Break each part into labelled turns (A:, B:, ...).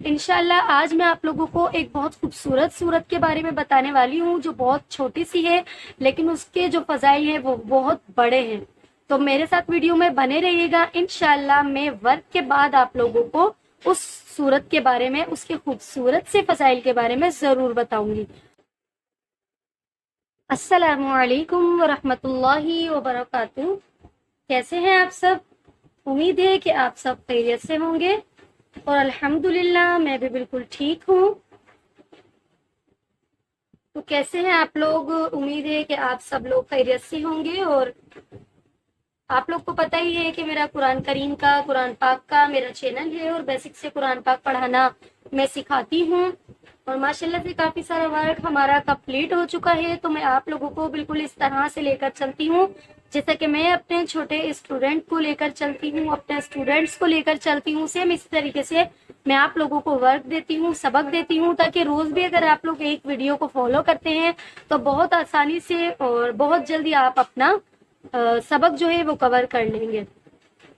A: انشاءاللہ آج میں آپ لوگوں کو ایک بہت خوبصورت سورت کے بارے میں بتانے والی ہوں جو بہت چھوٹی سی ہے لیکن اس کے جو فضائل ہیں وہ بہت بڑے ہیں. تو میرے ساتھ ویڈیو میں بنے رہیے گا. انشاءاللہ میں ورک کے بعد آپ لوگوں کو اس سورت کے بارے میں، اس کے خوبصورت سے فضائل کے بارے میں ضرور بتاؤں گی. السلام علیکم ورحمۃ اللہ وبرکاتہ. کیسے ہیں آپ سب؟ امید ہے کہ آپ سب خیریت سے ہوں گے اور الحمدللہ میں بھی بالکل ٹھیک ہوں. تو کیسے ہیں آپ لوگ؟ امید ہے کہ آپ سب لوگ خیریت سے ہوں گے. اور آپ لوگ کو پتہ ہی ہے کہ میرا قرآن کریم کا، قرآن پاک کا میرا چینل ہے اور بیسک سے قرآن پاک پڑھانا میں سکھاتی ہوں. اور ماشاءاللہ سے کافی سارا ورک ہمارا کمپلیٹ ہو چکا ہے. تو میں آپ لوگوں کو بالکل اس طرح سے لے کر چلتی ہوں جیسا کہ میں اپنے چھوٹے اسٹوڈنٹ کو لے کر چلتی ہوں، اپنے اسٹوڈنٹس کو لے کر چلتی ہوں. سیم اسی طریقے سے میں آپ لوگوں کو ورک دیتی ہوں، سبق دیتی ہوں، تاکہ روز بھی اگر آپ لوگ ایک ویڈیو کو فالو کرتے ہیں تو بہت آسانی سے اور بہت جلدی آپ اپنا سبق جو ہے وہ کور کر لیں گے.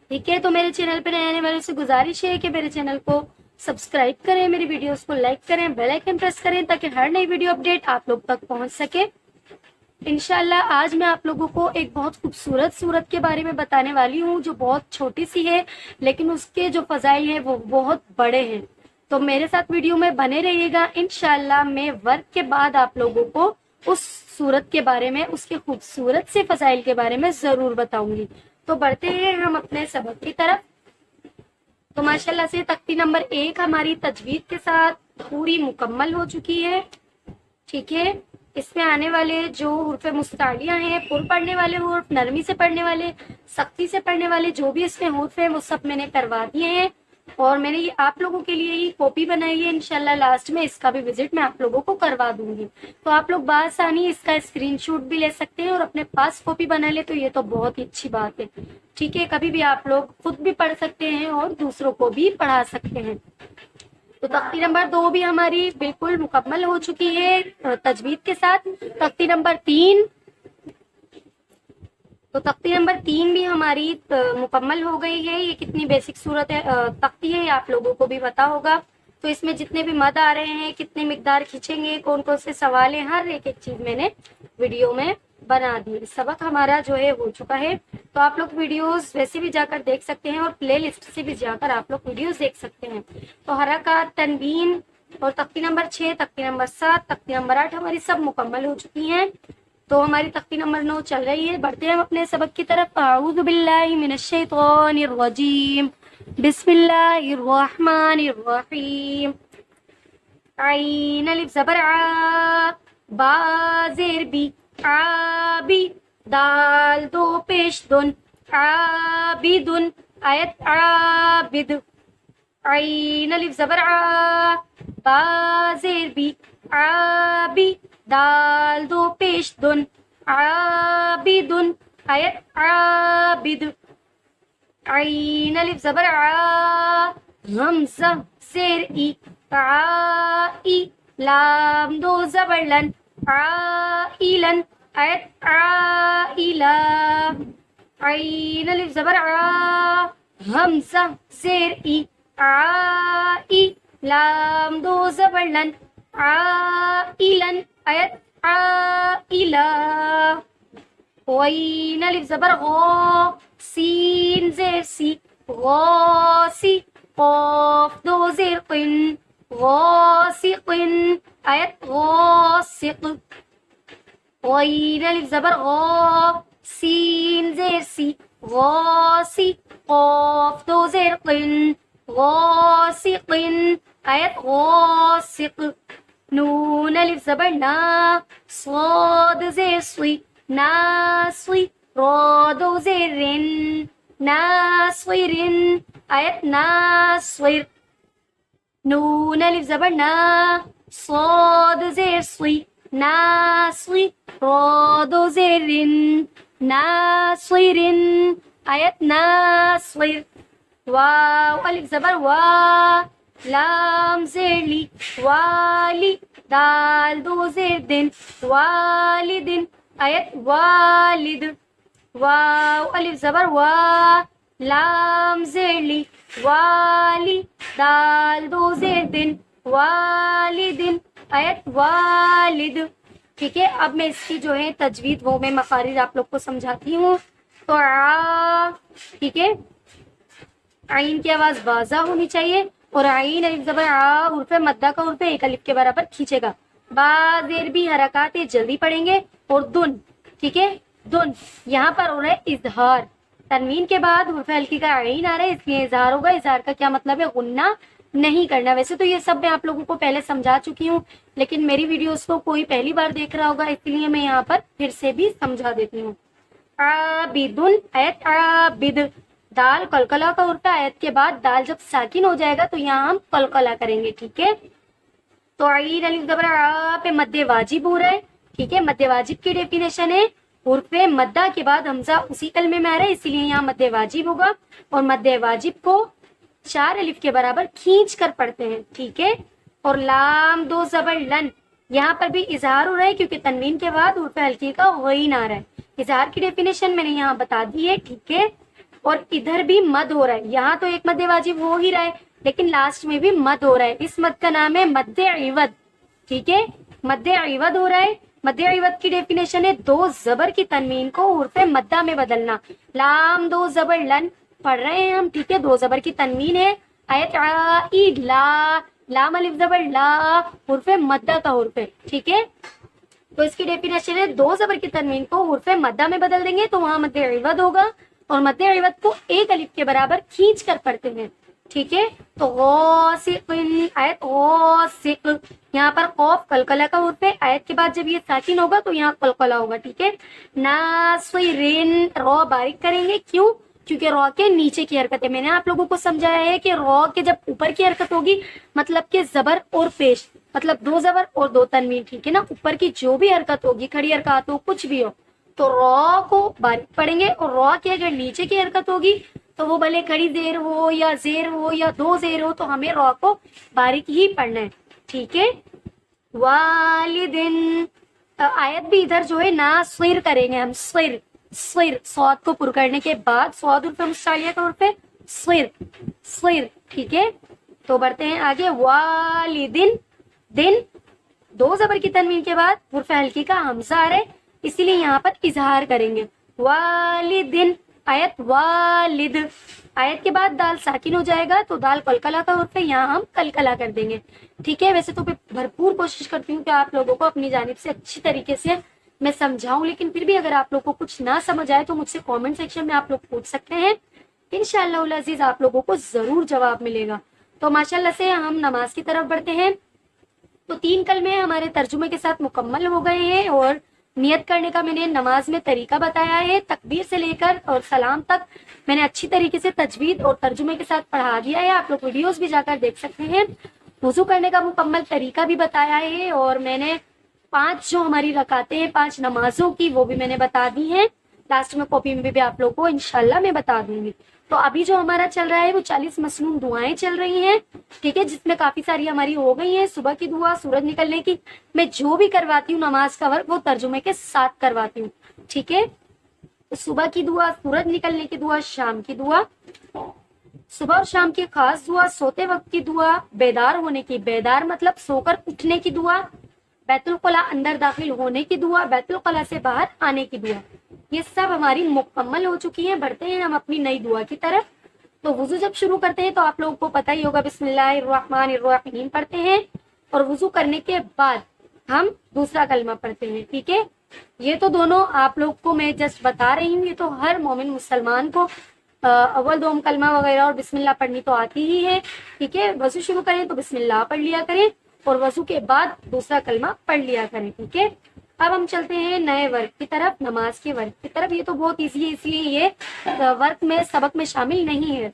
A: ٹھیک ہے، تو میرے چینل پہ آنے والوں سے گزارش ہے کہ میرے چینل کو سبسکرائب کریں، میری ویڈیوز کو لائک کریں، بیل آئکن پریس کریں تاکہ ہر نئی ویڈیو اپڈیٹ آپ لوگ تک پہنچ سکے. انشاءاللہ آج میں آپ لوگوں کو ایک بہت خوبصورت سورت کے بارے میں بتانے والی ہوں جو بہت چھوٹی سی ہے لیکن اس کے جو فضائل ہیں وہ بہت بڑے ہیں. تو میرے ساتھ ویڈیو میں بنے رہیے گا. انشاءاللہ میں ورک کے بعد آپ لوگوں کو اس سورت کے بارے میں، اس کے خوبصورت سے فضائل کے بارے میں ضرور بتاؤں گی. تو بڑھتے ہیں ہم اپنے سبق کی طرف. تو ماشاءاللہ سے تختی نمبر 1 ہماری تجوید کے ساتھ پوری مکمل ہو چکی ہے. ٹھیک ہے، اس میں آنے والے جو حروف مستعلیہ ہیں، پر پڑھنے والے حروف، نرمی سے پڑھنے والے، سختی سے پڑھنے والے، جو بھی اس میں حروف ہیں وہ سب میں نے کروا دیے ہیں. اور میں نے یہ آپ لوگوں کے لیے ہی کاپی بنائی ہے. انشاءاللہ لاسٹ میں اس کا بھی وزٹ میں آپ لوگوں کو کروا دوں گی. تو آپ لوگ بآسانی اس کا اسکرین شاٹ بھی لے سکتے ہیں اور اپنے پاس کاپی بنا لے تو یہ تو بہت ہی اچھی بات ہے. ٹھیک ہے، کبھی بھی آپ لوگ خود بھی پڑھ سکتے ہیں اور دوسروں کو بھی پڑھا سکتے ہیں. تو تختی نمبر 2 بھی ہماری بالکل مکمل ہو چکی ہے تجوید کے ساتھ. تختی نمبر 3 تو تختی نمبر 3 بھی ہماری مکمل ہو گئی ہے. یہ کتنی بیسک صورت ہے تختی ہے، یہ آپ لوگوں کو بھی پتا ہوگا. تو اس میں جتنے بھی مد آ رہے ہیں، کتنے مقدار کھینچیں گے، کون کون سے سوال ہیں، ہر ایک چیز میں نے ویڈیو میں بنا دی. سبق ہمارا جو ہے ہو چکا ہے. تو آپ لوگ ویڈیوز ویسے بھی جا کر دیکھ سکتے ہیں اور پلے لسٹ سے بھی جا کر آپ لوگ ویڈیوز دیکھ سکتے ہیں. تو حرکات، تنوین اور تختی نمبر 6، تختی نمبر 7، تختی نمبر 8 ہماری سب مکمل ہو چکی ہیں. تو ہماری تختی نمبر 9 چل رہی ہے. بڑھتے ہیں ہم اپنے سبق کی طرف. اعوذ باللہ من الشیطان الرجیم، بسم اللہ الرحمن الرحیم. عین الف زبر ع، با زیر بی، عابی، دال دو پیش دن، عابدن، آیت عابد. عین الف زبر ع، با زیر بی، عابی، دال دو پیش دن، عابدن، آیت عابد. عین الف زبر ع، حمزہ زیر ای، عائی، لام دو زبر لن، عائلن، آیت عائلہ. عین الف زبر ع، حمزہ زیر ای، عائی، لام دو زبر لن، عائلن، آیت عائلہ. غین الف زبر غا، سین زیر سی، غاسی، قاف دو زیر قن، غاسقن، آیت غاسق. غین الف زبر غا، سین زیر سی، غاسی، قاف دو زیر قن، غاسقن، آیت غاسق. نون الف زبر نا، صاد زیر سوی، ناصوی، را دو زیر رن، ناصورن، آیت ناصور. نون الف زبر نا، صاد زیر سوی، ناصوی، را دو زیر رن، ناصورن، آیت ناصور. واو الف زبر وا، لام زیر لی، والی، دال دو زیر دن، والدن، آیت والد. واو الف زبر وا، لام زیر لی والی، دال دو زیر دن والدن، آیت والد. ٹھیک ہے، اب میں اس کی جو ہے تجوید وہ میں مخارج آپ لوگ کو سمجھاتی ہوں. تو ٹھیک ہے، عین کی آواز واضح ہونی چاہیے، اور عین الف زبر حرف مدہ کا حرف ایک الف کے برابر کھینچے گا. با زیر بھی حرکات جلدی پڑھیں گے. اور دن، ٹھیک ہے، دن یہاں پر ہو رہا ہے اظہار، تنوین کے بعد حرف ہلکی کا عین آ رہا ہے، اس لیے اظہار ہوگا. اظہار کا کیا مطلب ہے؟ غنہ نہیں کرنا. ویسے تو یہ سب میں آپ لوگوں کو پہلے سمجھا چکی ہوں، لیکن میری ویڈیوز کو کوئی پہلی بار دیکھ رہا ہوگا، اس لیے میں یہاں پر پھر سے بھی سمجھا دیتی ہوں. عابدن، آیت عابد، دال قلقلہ کا حرف ہے. آیت کے بعد دال جب ساکن ہو جائے گا تو یہاں ہم قلقلہ کریں گے. ٹھیک ہے، تو عین الف زبر پہ مد واجب ہو رہا ہے. ٹھیک ہے، مد واجب کی ڈیفینیشن ہے حرف مدہ کے بعد حمزہ اسی کلمے میں آ رہا ہے، اسی لیے یہاں مد واجب ہوگا، اور مد واجب کو 4 الف کے برابر کھینچ کر پڑھتے ہیں. ٹھیک ہے، اور لام دو زبر لن، یہاں پر بھی اظہار ہو رہا ہے کیونکہ تنوین کے بعد حرف ہلکی کا غین آ رہا ہے. اظہار کی ڈیفینیشن میں نے یہاں بتا دی ہے. ٹھیک ہے، اور ادھر بھی مد ہو رہا ہے. یہاں تو ایک مد واجب ہو ہی رہا ہے، لیکن لاسٹ میں بھی مد ہو رہا ہے. اس مد کا نام ہے مد عوض. ٹھیک ہے، مد عوض ہو رہا ہے. مد عوض کی ڈیفینیشن ہے 2 زبر کی تنوین کو حرف مدہ میں بدلنا. لام دو زبر لن پڑھ رہے ہیں ہم. ٹھیک ہے، 2 زبر کی تنوین ہے. آیت عید لا، لام الف زبر لا حرف مدہ کا حرف ہے. ٹھیک ہے، تو اس کی ڈیفینیشن ہے 2 زبر کی تنوین کو حرف مدہ میں بدل دیں گے تو وہاں مد عوض ہوگا، اور مد عوض کو 1 الف کے برابر کھینچ کر پڑھتے ہیں. ٹھیک ہے، تو غاسق، آیت غاسق، یہاں پر قوف قلقلہ کا حرف ہے. آیت کے بعد جب یہ ساکن ہوگا تو یہاں قلقلہ ہوگا. ٹھیک ہے، ناصرین، رو باریک کریں گے. کیوں؟ کیونکہ رو کے نیچے کی حرکت ہے. میں نے آپ لوگوں کو سمجھایا ہے کہ رو کے جب اوپر کی حرکت ہوگی مطلب کہ زبر اور پیش، مطلب 2 زبر اور 2 تنوین. ٹھیک ہے نا، اوپر کی جو بھی حرکت ہوگی، کھڑی حرکات ہو کچھ بھی ہو، تو رو کو باریک پڑھیں گے. اور رو کی اگر نیچے کی حرکت ہوگی تو وہ بھلے کھڑی زیر ہو یا زیر ہو یا 2 زیر ہو، تو ہمیں رو کو باریک ہی پڑھنا ہے. ٹھیک ہے، والدن، آیت بھی ادھر جو ہے ناصر کریں گے ہم. صر، صر، صاد کو پر کرنے کے بعد صاد حرف مستعلیہ کا حرف ہے صر، صر. ٹھیک ہے، تو بڑھتے ہیں آگے. والدن، دن 2 زبر کی تنوین کے بعد حرف ہلکی کا حمزہ آ رہا ہے، اسی لیے یہاں پر اظہار کریں گے. والدن، آیت والد، آیت کے بعد دال ساکن ہو جائے گا تو دال قلقلہ کا حرف ہے، یہاں ہم قلقلہ کر دیں گے. ٹھیک ہے، ویسے تو میں بھرپور کوشش کرتی ہوں کہ آپ لوگوں کو اپنی جانب سے اچھی طریقے سے میں سمجھاؤں، لیکن پھر بھی اگر آپ لوگوں کو کچھ نہ سمجھ آئے تو مجھ سے کامنٹ سیکشن میں آپ لوگ پوچھ سکتے ہیں. انشاءاللہ العزیز آپ لوگوں کو ضرور جواب ملے گا. تو ماشاءاللہ سے ہم نماز کی طرف بڑھتے ہیں. تو 3 کلمے ہمارے ترجمے کے ساتھ مکمل ہو گئے ہیں، اور نیت کرنے کا میں نے نماز میں طریقہ بتایا ہے. تکبیر سے لے کر اور سلام تک میں نے اچھی طریقے سے تجوید اور ترجمے کے ساتھ پڑھا دیا ہے. آپ لوگ ویڈیوز بھی جا کر دیکھ سکتے ہیں. وضو کرنے کا مکمل طریقہ بھی بتایا ہے، اور میں نے 5 جو ہماری رکعتیں ہیں 5 نمازوں کی وہ بھی میں نے بتا دی ہیں. لاسٹ میں کاپی میں بھی آپ لوگ کو انشاءاللہ میں بتا دوں گی. تو ابھی جو ہمارا چل رہا ہے وہ 40 مسنون دعائیں چل رہی ہیں. ٹھیک ہے، جس میں کافی ساری ہماری ہو گئی ہیں. صبح کی دعا، سورج نکلنے کی، میں جو بھی کرواتی ہوں نماز کا ورک وہ ترجمے کے ساتھ کرواتی ہوں. ٹھیک ہے، صبح کی دعا، سورج نکلنے کی دعا، شام کی دعا، صبح اور شام کی خاص دعا، سوتے وقت کی دعا، بیدار ہونے کی، بیدار مطلب سو کر اٹھنے کی دعا، بیت الخلا اندر داخل ہونے کی دعا، بیت الخلا سے باہر آنے کی دعا، یہ سب ہماری مکمل ہو چکی ہیں. بڑھتے ہیں ہم اپنی نئی دعا کی طرف. تو وضو جب شروع کرتے ہیں تو آپ لوگوں کو پتہ ہی ہوگا بسم اللہ الرحمن الرحیم پڑھتے ہیں، اور وضو کرنے کے بعد ہم دوسرا کلمہ پڑھتے ہیں. ٹھیک ہے، یہ تو دونوں آپ لوگ کو میں جسٹ بتا رہی ہوں، یہ تو ہر مومن مسلمان کو اول دوم کلمہ وغیرہ اور بسم اللہ پڑھنی تو آتی ہی ہے. ٹھیک ہے، وضو شروع کریں تو بسم اللہ پڑھ لیا کریں، اور وضو کے بعد دوسرا کلمہ پڑھ لیا کریں. ٹھیک ہے، اب ہم چلتے ہیں نئے ورک کی طرف، نماز کے ورک کی طرف. یہ تو بہت ایزی ہے، اس لیے یہ ورک میں سبق میں شامل نہیں ہے.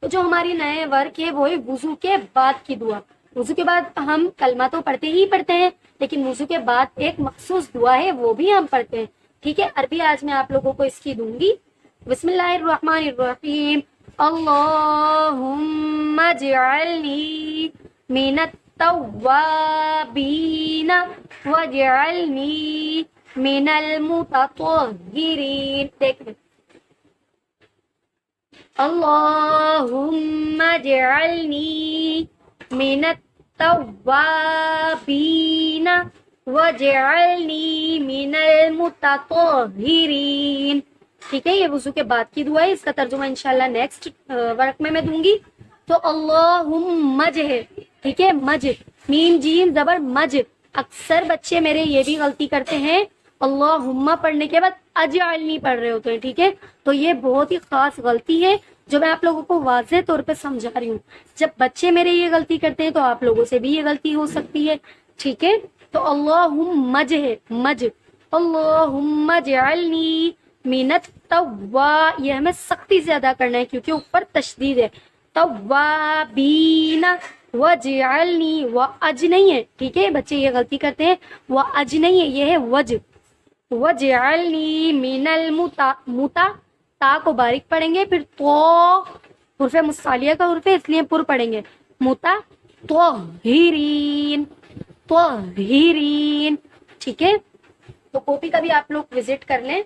A: تو جو ہماری نئے ورک ہے وہ ہے وضو کے بعد کی دعا. وضو کے بعد ہم کلمہ تو پڑھتے ہی پڑھتے ہیں، لیکن وضو کے بعد ایک مخصوص دعا ہے وہ بھی ہم پڑھتے ہیں. ٹھیک ہے، عربی آج میں آپ لوگوں کو اس کی دوں گی. بسم اللہ الرحمن الرحیم. اللہم اجعلنی من التوابین واجعلنی من المتطہرین. دیکھ لیں اللہم اجعلنی من التوابین واجعلنی من المتطہرین. ٹھیک ہے، یہ وضو کے بعد کی دعا ہے. اس کا ترجمہ انشاءاللہ نیکسٹ ورک میں دوں گی. تو اللہم مج ہے، ٹھیک ہے، مج، میم جیم زبر مج. اکثر بچے میرے یہ بھی غلطی کرتے ہیں، اللہم پڑھنے کے بعد اجعلنی پڑھ رہے ہوتے ہیں. ٹھیک ہے، تو یہ بہت ہی خاص غلطی ہے جو میں آپ لوگوں کو واضح طور پہ سمجھا رہی ہوں. جب بچے میرے یہ غلطی کرتے ہیں تو آپ لوگوں سے بھی یہ غلطی ہو سکتی ہے. ٹھیک ہے، تو اللہم مج ہے، مج. اللہم اجعلنی من یہ ہمیں سختی سے ادا کرنا ہے کیونکہ اوپر تشدید ہے. توابین وجعلنی، و اج نہیں ہے. ٹھیک ہے، بچے یہ غلطی کرتے ہیں، و اج نہیں ہے، یہ ہے وج. وجعلنی من المتا، تا کو باریک پڑھیں گے، پھر تو حرف مصالیہ کا حرف ہے اس لیے پر پڑھیں گے. متا طہرین، طہرین. ٹھیک ہے، تو کاپی کا بھی آپ لوگ وزٹ کر لیں،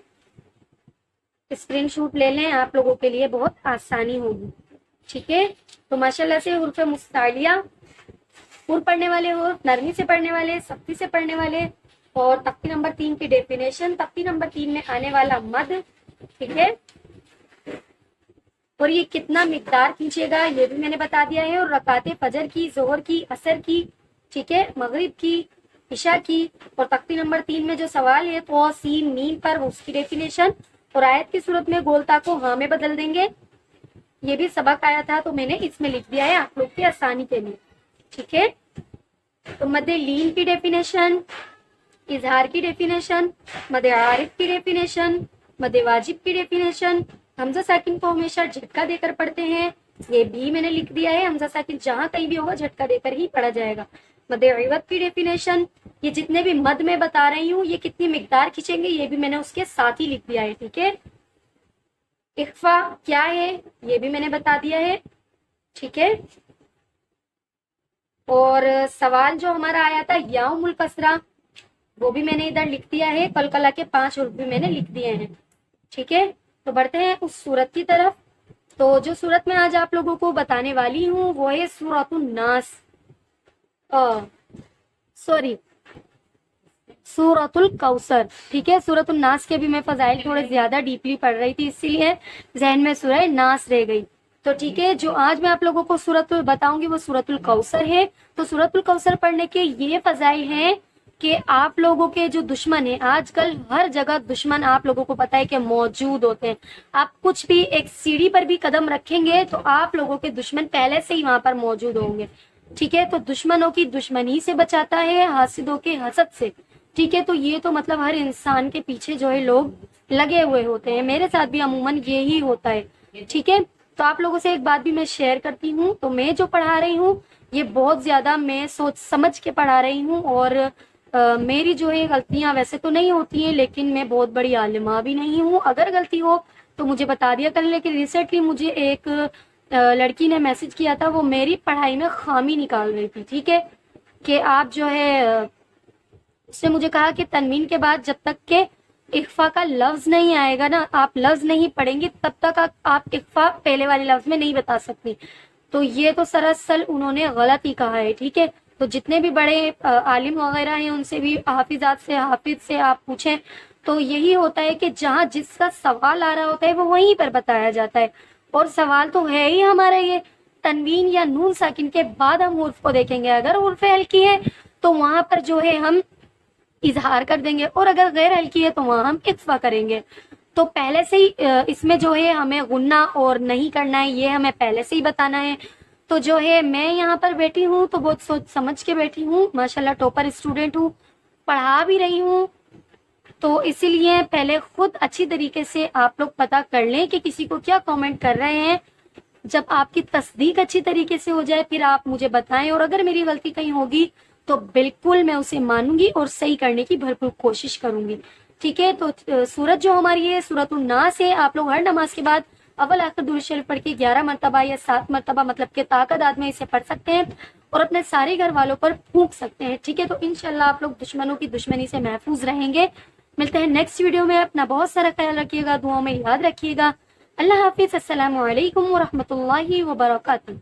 A: اسکرین شاٹ لے لیں، آپ لوگوں کے لیے بہت آسانی ہوگی. ٹھیک ہے، تو ماشاءاللہ سے حروف مستعلیہ پر پڑھنے والے حروف، نرمی سے پڑھنے والے، سختی سے پڑھنے والے، اور تختی نمبر 3 کی ڈیفینیشن، تختی نمبر 3 میں آنے والا مد. ٹھیک ہے، اور یہ کتنا مقدار کھینچے گا یہ بھی میں نے بتا دیا ہے. اور رکعت فجر کی، ظہر کی، عصر کی، ٹھیک ہے، مغرب کی، عشاء کی. اور تختی نمبر 3 میں جو سوال ہے تو سین میم پر اس کی ڈیفینیشن، اور آیت کی صورت میں گولتا کو ہاں میں بدل دیں گے. یہ بھی سبق آیا تھا تو میں نے اس میں لکھ دیا ہے آپ لوگ کی آسانی کے لیے. ٹھیک ہے، تو مد لین کی ڈیفینیشن، اظہار کی ڈیفینیشن، مد عارف کی ڈیفینیشن، مد واجب کی ڈیفینیشن. حمزہ ساکن کو ہمیشہ جھٹکا دے کر پڑھتے ہیں، یہ بھی میں نے لکھ دیا ہے. حمزہ ساکن جہاں کہیں بھی ہوگا جھٹکا دے کر ہی پڑھا جائے گا. مد عوض کی ڈیفینیشن، یہ جتنے بھی مد میں بتا رہی ہوں یہ کتنی مقدار کھینچیں گے یہ بھی میں نے اس کے ساتھ ہی لکھ دیا ہے. ٹھیک ہے، اخفا کیا ہے یہ بھی میں نے بتا دیا ہے. ٹھیک ہے، اور سوال جو ہمارا آیا تھا یاؤم الکسرہ وہ بھی میں نے ادھر لکھ دیا ہے. قلقلہ کے 5 حروف بھی میں نے لکھ دیے ہیں. ٹھیک ہے، تو بڑھتے ہیں اس سورت کی طرف. تو جو سورت میں آج آپ لوگوں کو بتانے والی ہوں وہ ہے سورۃ الناس، سورۃ الکوثر. ٹھیک ہے، سورۃ الناس کے بھی میں فضائل تھوڑے زیادہ ڈیپلی پڑھ رہی تھی اسی لیے ذہن میں سورہ ناس رہ گئی. تو ٹھیک ہے، جو آج میں آپ لوگوں کو سورۃ بتاؤں گی وہ سورۃ الکوثر ہے. تو سورۃ الکوثر پڑھنے کے یہ فضائل ہیں کہ آپ لوگوں کے جو دشمن ہیں، آج کل ہر جگہ دشمن آپ لوگوں کو پتہ ہے کہ موجود ہوتے ہیں. آپ کچھ بھی ایک سیڑھی پر بھی قدم رکھیں گے تو آپ لوگوں کے دشمن پہلے سے ہی وہاں پر موجود ہوں گے. ٹھیک ہے، تو دشمنوں کی دشمنی سے بچاتا ہے، حاسدوں کے حسد سے. ٹھیک ہے، تو یہ تو مطلب ہر انسان کے پیچھے جو ہے لوگ لگے ہوئے ہوتے ہیں، میرے ساتھ بھی عموماً یہی ہوتا ہے. ٹھیک ہے، تو آپ لوگوں سے ایک بات بھی میں شیئر کرتی ہوں. تو میں جو پڑھا رہی ہوں یہ بہت زیادہ میں سوچ سمجھ کے پڑھا رہی ہوں، اور میری جو ہے غلطیاں ویسے تو نہیں ہوتی ہیں لیکن میں بہت بڑی عالمہ بھی نہیں ہوں. اگر غلطی ہو تو مجھے بتا دیا کریں. لیکن ریسنٹلی مجھے ایک لڑکی نے میسج کیا تھا، وہ میری پڑھائی میں خامی نکال رہی تھی. ٹھیک ہے، کہ آپ جو ہے اس نے مجھے کہا کہ تنوین کے بعد جب تک کہ اخفا کا لفظ نہیں آئے گا نا، آپ لفظ نہیں پڑھیں گی تب تک آپ اخفا پہلے والے لفظ میں نہیں بتا سکتی. تو یہ تو سراسر انہوں نے غلط ہی کہا ہے. ٹھیک ہے، تو جتنے بھی بڑے عالم وغیرہ ہیں ان سے بھی، حافظات سے، حافظ سے آپ پوچھیں تو یہی ہوتا ہے کہ جہاں جس کا سوال آ رہا ہوتا ہے وہ وہیں پر بتایا جاتا ہے. اور سوال تو ہے ہی ہمارا یہ تنوین یا نون ساکن کے بعد ہم حرف کو دیکھیں گے. اگر حرف ہلکی ہے تو وہاں پر جو ہے ہم اظہار کر دیں گے، اور اگر غیر ہلکی ہے تو وہاں ہم اخفا کریں گے. تو پہلے سے ہی اس میں جو ہے ہمیں غنہ اور نہیں کرنا ہے، یہ ہمیں پہلے سے ہی بتانا ہے. تو جو ہے میں یہاں پر بیٹھی ہوں تو بہت سوچ سمجھ کے بیٹھی ہوں. ماشاءاللہ ٹاپر اسٹوڈنٹ ہوں، پڑھا بھی رہی ہوں. تو اسی لیے پہلے خود اچھی طریقے سے آپ لوگ پتہ کر لیں کہ کسی کو کیا کامنٹ کر رہے ہیں. جب آپ کی تصدیق اچھی طریقے سے ہو جائے پھر آپ مجھے بتائیں، اور اگر میری غلطی کہیں ہوگی تو بالکل میں اسے مانوں گی اور صحیح کرنے کی بھرپور کوشش کروں گی. ٹھیک ہے، تو سورت جو ہماری ہے سورۃ الناس ہے. آپ لوگ ہر نماز کے بعد اول آخر درود شریف پڑھ کے 11 مرتبہ یا 7 مرتبہ مطلب کہ تعداد میں اسے پڑھ سکتے ہیں اور اپنے سارے گھر والوں پر پھونک سکتے ہیں. ٹھیک ہے، تو انشاءاللہ آپ لوگ دشمنوں کی دشمنی سے محفوظ رہیں گے. ملتے ہیں نیکسٹ ویڈیو میں. اپنا بہت سارا خیال رکھیے گا، دعاؤں میں یاد رکھیے گا. اللہ حافظ. السلام علیکم ورحمۃ اللہ وبرکاتہ.